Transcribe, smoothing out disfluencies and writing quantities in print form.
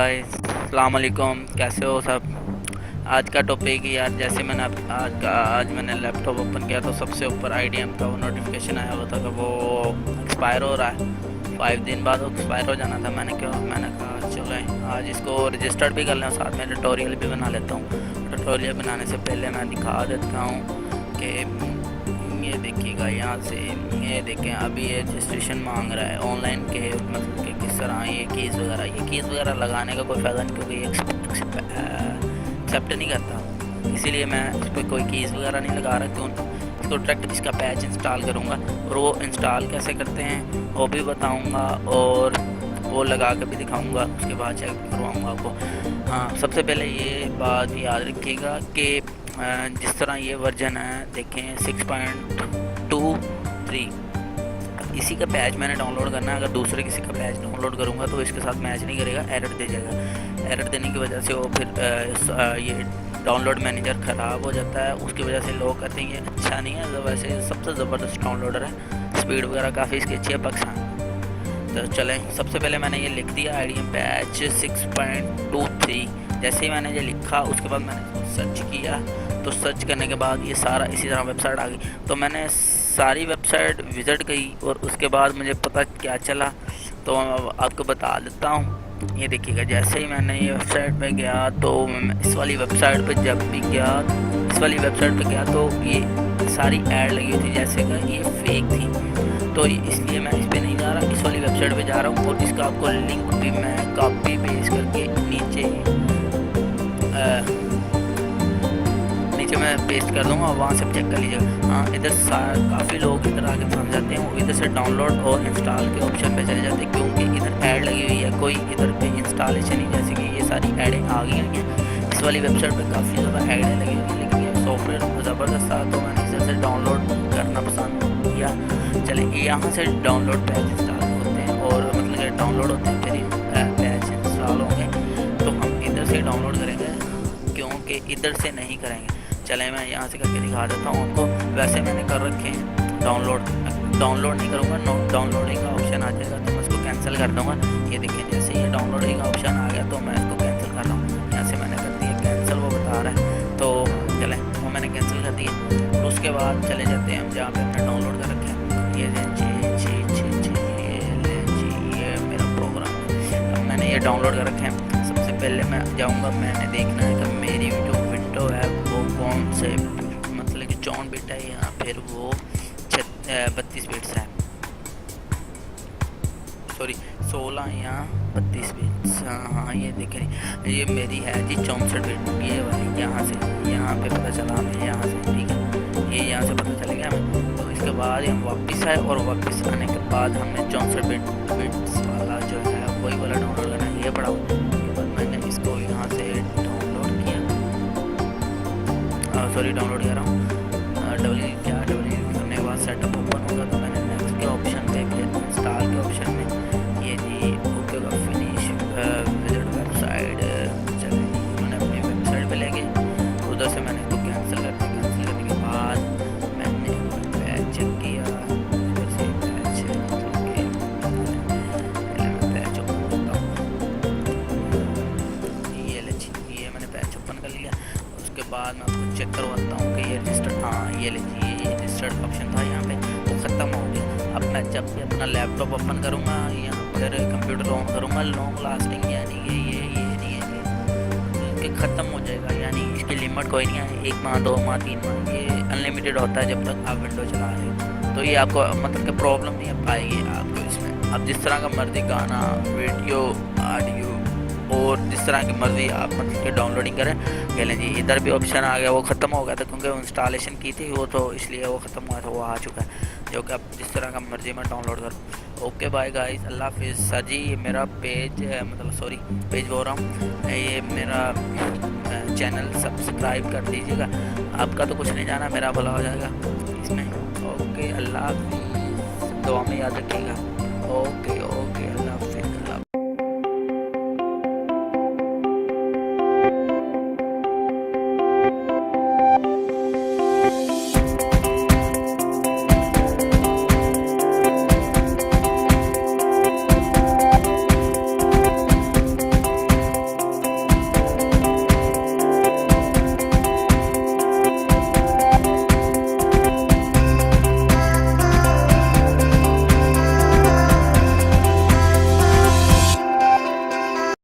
Guys, अस्सलाम वालेकुम। कैसे हो सब। आज का टॉपिक यार, जैसे मैंने आज मैंने लैपटॉप ओपन किया तो सबसे ऊपर IDM का वो नोटिफिकेशन आया हुआ था कि वो एक्सपायर हो रहा है। 5 दिन बाद वो एक्सपायर हो जाना था। मैंने कहा चलो आज इसको रजिस्टर्ड भी कर लें, साथ में ट्यूटोरियल भी बना लेता हूँ। ट्यूटोरियल बनाने से पहले मैं दिखा देता हूँ कि ये देखिएगा, यहाँ से ये देखें, अभी ये रजिस्ट्रेशन मांग रहा है ऑनलाइन के, मतलब कि किस तरह ये कीज़ वगैरह लगाने का कोई फ़ायदा नहीं, क्योंकि ये एक्सेप्ट नहीं करता। इसीलिए मैं इस पर कोई कीज़ वगैरह नहीं लगा रहा। क्यों, इसको डायरेक्ट इसका पैच इंस्टॉल करूँगा और वो इंस्टॉल कैसे करते हैं वो भी बताऊँगा और वो लगा कर भी दिखाऊँगा। उसके बाद चेक करवाऊँगा आपको। हाँ, सबसे पहले ये बात याद रखिएगा कि जिस तरह ये वर्जन है, देखें 6.23, इसी का पैच मैंने डाउनलोड करना है। अगर दूसरे किसी का पैच डाउनलोड करूँगा तो इसके साथ मैच नहीं करेगा, एरर दे जाएगा। एरर देने की वजह से वो फिर ये डाउनलोड मैनेजर ख़राब हो जाता है। उसकी वजह से लोग कहते हैं ये अच्छा नहीं है। वैसे सबसे ज़बरदस्त डाउनलोडर है, स्पीड वगैरह काफ़ी इसकी अच्छी है। पाकिस्तान तो चलें, सबसे पहले मैंने ये लिख दिया IDM पैच 6.23। जैसे ही मैंने ये लिखा उसके बाद मैंने सर्च किया, तो सर्च करने के बाद ये सारा इसी तरह वेबसाइट आ गई। तो मैंने सारी वेबसाइट विज़िट की और उसके बाद मुझे पता क्या चला तो आपको बता देता हूँ। ये देखिएगा, जैसे ही मैंने ये वेबसाइट पे गया तो इस वाली वेबसाइट पे जब भी गया, इस वाली वेबसाइट पे गया तो ये सारी ऐड लगी हुई थी जैसे कि ये फेक थी। तो इसलिए मैं इस पर नहीं जा रहा, इस वाली वेबसाइट पे जा रहा हूँ और इसका आपको लिंक भी मैं कॉपी पेस्ट करके नीचे मैं पेस्ट कर दूँगा, वहाँ से चेक कर लीजिएगा। हाँ, इधर काफ़ी लोग इधर आके फंस जाते हैं, वो इधर से डाउनलोड और इंस्टॉल के ऑप्शन पे चले जाते हैं, क्योंकि इधर ऐड लगी हुई है। कोई इधर पे इंस्टॉलेशन ही, जैसे कि ये सारी ऐडें आ गई हैं इस वाली वेबसाइट पे, काफ़ी ज़्यादा ऐडें लगी हुई हैं, लेकिन ये सॉफ्टवेयर ज़बरदस्त था तो मैंने इधर से डाउनलोड करना पसंद किया। चले, यहाँ से डाउनलोड पैच इंस्टॉल होते हैं और मतलब कि डाउनलोड होते हैं, फिर पैच इंस्टॉल होंगे तो हम इधर से डाउनलोड करेंगे, क्योंकि इधर से नहीं करेंगे। चले, मैं यहाँ से करके दिखा देता हूँ आपको। वैसे मैंने कर रखे हैं डाउनलोड नहीं करूँगा, डाउनलोडिंग का ऑप्शन आ जाएगा तो मैं इसको कैंसिल कर दूँगा। ये देखिए, जैसे ये डाउनलोडिंग का ऑप्शन आ गया तो मैं इसको कैंसिल कर रहा हूँ। यहाँ से मैंने कर दिया कैंसिल, वो बता रहा है तो चले, वो मैंने कैंसिल कर दिया। तो उसके बाद चले जाते हैं हम जहाँ पर हमने डाउनलोड कर रखे हैं। ये मेरा प्रोग्राम है, अब मैंने ये डाउनलोड कर रखे हैं। सबसे पहले मैं जाऊँगा, मैंने देखना है कि मेरी जो विंडो है वो कौन से, मतलब कि 64 बिट है या फिर वो 32 बिट्स है, सॉरी 16 या 32 बिट्स। हाँ, ये देखें, ये मेरी है जी 64 बिट, ये वाली। यहाँ पे पता चला हमें, यहाँ से, ठीक है, ये यहाँ से पता चल गया हमें। तो इसके बाद हम वापस आए और वापस आने के बाद हमने 64 बिट्स वाला जो है वही वाला डाउनलोड करना है। ये पड़ा मैंने इसको यहाँ से डाउनलोड किया, सॉरी डाउनलोड कर रहा हूँ। डब्ल्यू करने के बाद सेटअप ओपन होगा तो मैंने नेक्स्ट के ऑप्शन पे, फिर इंस्टॉल के ऑप्शन में ये जी ओके का फिनिश विजिट वेबसाइट, चलिए मैंने अपनी वेबसाइट पे ले गए। उधर से मैंने इसको कैंसिल करने के बाद मैंने पैच चेक किया, उधर से पैच ये मैंने पैच ओपन कर लिया। उसके बाद मैं आपको चेक करवाता हूँ कि ये रजिस्टर्ड, हाँ ये लीजिए, ये रजिस्टर्ड ऑप्शन था यहाँ पे, वो ख़त्म हो गया। अब मैं जब भी अपना लैपटॉप ओपन करूँगा या फिर कंप्यूटर ऑन करूँगा, लॉन्ग लास्टिंग यानी कि ये नहीं है कि ख़त्म हो जाएगा, यानी इसकी लिमिट कोई नहीं है, 1 माह 2 माह 3 माह, ये अनलिमिटेड होता है जब तक आप विंडो चला रहे हो। तो ये आपको मतलब कि प्रॉब्लम नहीं पाएगी आपको इसमें। अब जिस तरह का मर्जी गाना, वीडियो, ऑडियो और जिस तरह की मर्ज़ी आप मतलब कि डाउनलोडिंग करें। कह लें जी, इधर भी ऑप्शन आ गया, वो ख़त्म हो गया था क्योंकि इंस्टॉलेशन की थी वो, तो इसलिए वो ख़त्म हुआ था, वो आ चुका है, जो कि अब जिस तरह का मर्ज़ी मैं डाउनलोड करूँ। ओके बाय गाइस, अल्लाह हाफिज़। सर जी, ये मेरा पेज मतलब सॉरी पेज बोल रहा हूँ, ये मेरा चैनल सब्सक्राइब कर दीजिएगा। आपका तो कुछ नहीं जाना, मेरा भला हो जाएगा इसमें। ओके, अल्लाह हाफिज़, दुआ में याद रखिएगा। ओके।